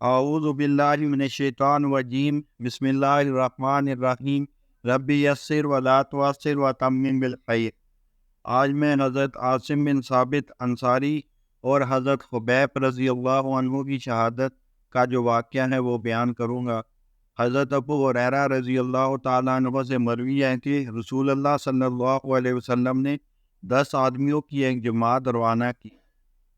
اعوذ باللہ من الشیطان الرجیم بسم اللہ الرحمن الرحیم ربی یسر ولا تعسر وتمم بالخیر۔ آج میں حضرت عاصم بن ثابت انصاری اور حضرت خبیب رضی اللہ عنہ کی شہادت کا جو واقعہ ہے وہ بیان کروں گا۔ حضرت ابو ہریرہ رضی اللہ تعالیٰ عنہ سے مروی ہے کہ رسول اللہ صلی اللہ علیہ وسلم نے 10 آدمیوں کی ایک جماعت روانہ کی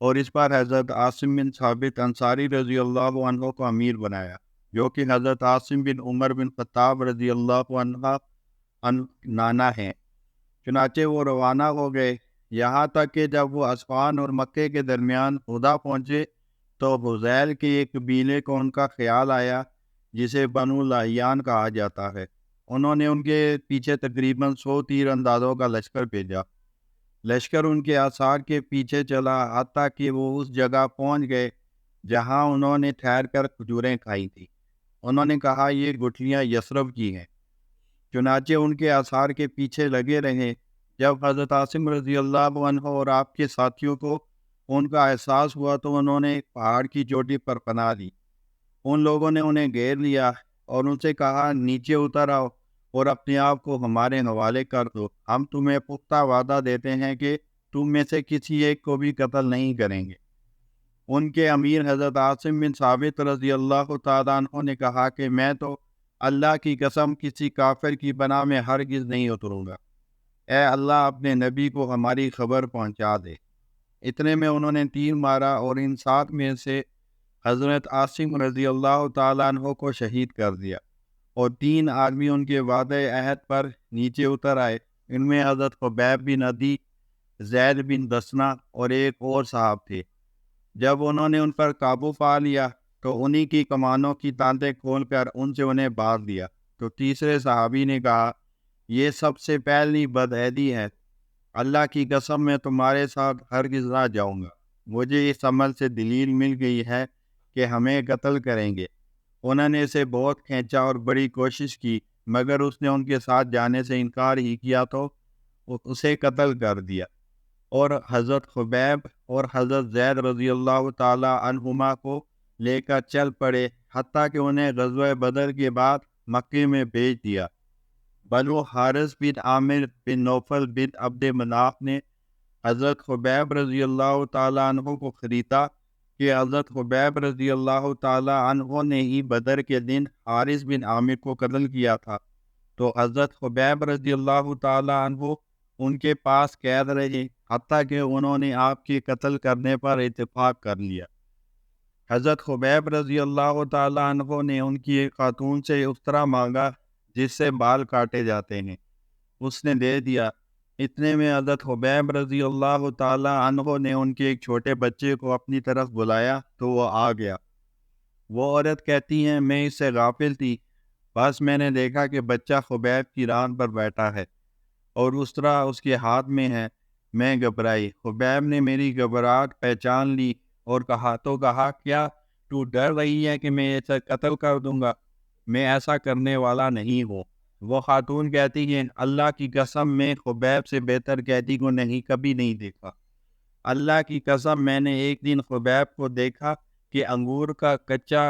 اور اس پر حضرت عاصم بن ثابت انصاری رضی اللہ عنہ کو امیر بنایا، جو کہ حضرت عاصم بن عمر بن خطاب رضی اللہ عنہ نانا ہیں۔ چنانچہ وہ روانہ ہو گئے، یہاں تک کہ جب وہ اسفان اور مکے کے درمیان ہدا پہنچے تو حذیل کے ایک قبیلے کو ان کا خیال آیا جسے بنو لحیان کہا جاتا ہے۔ انہوں نے ان کے پیچھے تقریباً 100 تیر اندازوں کا لشکر بھیجا۔ لشکر ان کے آثار کے پیچھے چلا حتیٰ کہ وہ اس جگہ پہنچ گئے جہاں انہوں نے ٹھہر کر کھجوریں کھائی تھی۔ انہوں نے کہا یہ گٹھلیاں یثرب کی ہیں۔ چنانچہ ان کے آثار کے پیچھے لگے رہے۔ جب حضرت عاصم رضی اللہ عنہ اور آپ کے ساتھیوں کو ان کا احساس ہوا تو انہوں نے ایک پہاڑ کی چوٹی پر پناہ لی۔ ان لوگوں نے انہیں گھیر لیا اور ان سے کہا نیچے اتر آؤ اور اپنے آپ کو ہمارے حوالے کر دو، ہم تمہیں پختہ وعدہ دیتے ہیں کہ تم میں سے کسی ایک کو بھی قتل نہیں کریں گے۔ ان کے امیر حضرت عاصم بن ثابت رضی اللہ تعالیٰ عنہ نے کہا کہ میں تو اللہ کی قسم کسی کافر کی پناہ میں ہرگز نہیں اتروں گا، اے اللہ اپنے نبی کو ہماری خبر پہنچا دے۔ اتنے میں انہوں نے تیر مارا اور ان 7 میں سے حضرت عاصم رضی اللہ تعالیٰ عنہ کو شہید کر دیا، اور 3 آدمی ان کے وعدہ عہد پر نیچے اتر آئے۔ ان میں حضرت خبیب بن عدی، زید بن دسنہ اور ایک اور صاحب تھے۔ جب انہوں نے ان پر قابو پا لیا تو انہی کی کمانوں کی تانتیں کھول کر ان سے انہیں باز دیا۔ تو تیسرے صحابی نے کہا یہ سب سے پہلی بدعہدی ہے، اللہ کی قسم میں تمہارے ساتھ ہرگز نہ جاؤں گا، مجھے اس عمل سے دلیل مل گئی ہے کہ ہمیں قتل کریں گے۔ انہوں نے اسے بہت کھینچا اور بڑی کوشش کی، مگر اس نے ان کے ساتھ جانے سے انکار ہی کیا تو اسے قتل کر دیا، اور حضرت خبیب اور حضرت زید رضی اللہ تعالی عنہما کو لے کر چل پڑے، حتیٰ کہ انہیں غزوہ بدر کے بعد مکے میں بھیج دیا۔ بنو حارث بن عامر بن نوفل بن عبد مناف نے حضرت خبیب رضی اللہ تعالیٰ عنہ کو خریدا کہ حضرت خبیب رضی اللہ تعالیٰ عنہ نے ہی بدر کے دن حارث بن عامر کو قتل کیا تھا، تو حضرت خبیب رضی اللہ تعالیٰ عنہ ان کے پاس قید رہے حتیٰ کہ انہوں نے آپ کے قتل کرنے پر اتفاق کر لیا۔ حضرت خبیب رضی اللہ تعالیٰ عنہ نے ان کی ایک خاتون سے استرا مانگا جس سے بال کاٹے جاتے ہیں، اس نے دے دیا۔ اتنے میں حضرت خبیب رضی اللہ تعالیٰ عنہ نے ان کے ایک چھوٹے بچے کو اپنی طرف بلایا تو وہ آ گیا۔ وہ عورت کہتی ہیں میں اس سے غافل تھی، بس میں نے دیکھا کہ بچہ خبیب کی ران پر بیٹھا ہے اور استرا اس کے ہاتھ میں ہے، میں گھبرائی۔ خبیب نے میری گھبراہٹ پہچان لی اور کہا کیا تو ڈر رہی ہے کہ میں اسے قتل کر دوں گا؟ میں ایسا کرنے والا نہیں ہوں۔ وہ خاتون کہتی ہے اللہ کی قسم میں خبیب سے بہتر قیدی کو کبھی نہیں دیکھا۔ اللہ کی قسم میں نے ایک دن خبیب کو دیکھا کہ انگور کا کچا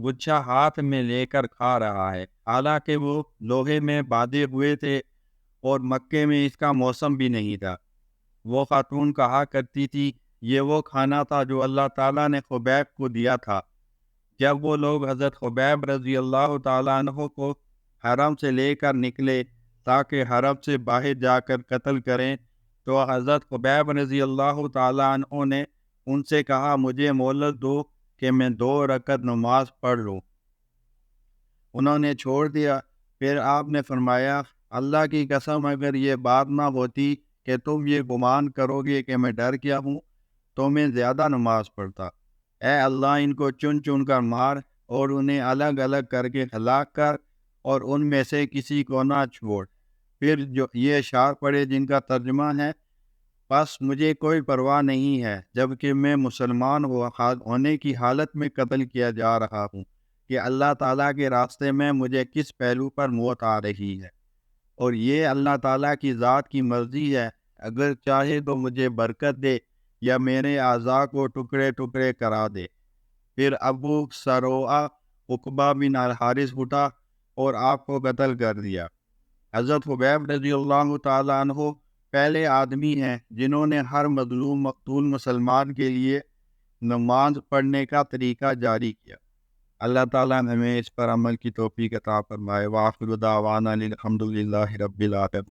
گچھا ہاتھ میں لے کر کھا رہا ہے، حالانکہ وہ لوہے میں باندھے ہوئے تھے اور مکے میں اس کا موسم بھی نہیں تھا۔ وہ خاتون کہا کرتی تھی یہ وہ کھانا تھا جو اللہ تعالیٰ نے خبیب کو دیا تھا۔ جب وہ لوگ حضرت خبیب رضی اللہ تعالیٰ عنہ کو حرم سے لے کر نکلے تاکہ حرم سے باہر جا کر قتل کریں تو حضرت خبیب رضی اللہ تعالیٰ عنہ نے ان سے کہا مجھے مہلت دو کہ میں 2 رکعت نماز پڑھ لوں۔ انہوں نے چھوڑ دیا۔ پھر آپ نے فرمایا اللہ کی قسم اگر یہ بات نہ ہوتی کہ تم یہ گمان کرو گے کہ میں ڈر گیا ہوں تو میں زیادہ نماز پڑھتا۔ اے اللہ ان کو چن چن کر مار اور انہیں الگ الگ کر کے ہلاک کر اور ان میں سے کسی کو نہ چھوڑ۔ پھر جو یہ اشعار پڑھے جن کا ترجمہ ہے بس مجھے کوئی پرواہ نہیں ہے جبکہ میں مسلمان ہونے کی حالت میں قتل کیا جا رہا ہوں کہ اللہ تعالیٰ کے راستے میں مجھے کس پہلو پر موت آ رہی ہے، اور یہ اللہ تعالیٰ کی ذات کی مرضی ہے، اگر چاہے تو مجھے برکت دے یا میرے اعضاء کو ٹکڑے ٹکڑے کرا دے۔ پھر ابو سروع عقبہ بن الحارث اٹھا اور آپ کو قتل کر دیا۔ حضرت حبیب رضی اللہ تعالیٰ عنہ پہلے آدمی ہیں جنہوں نے ہر مظلوم مقتول مسلمان کے لیے نماز پڑھنے کا طریقہ جاری کیا۔ اللہ تعالیٰ ہمیں اس پر عمل کی توفیق عطا فرمائے۔ وآخر دعوانا الحمد للہ رب العالمین۔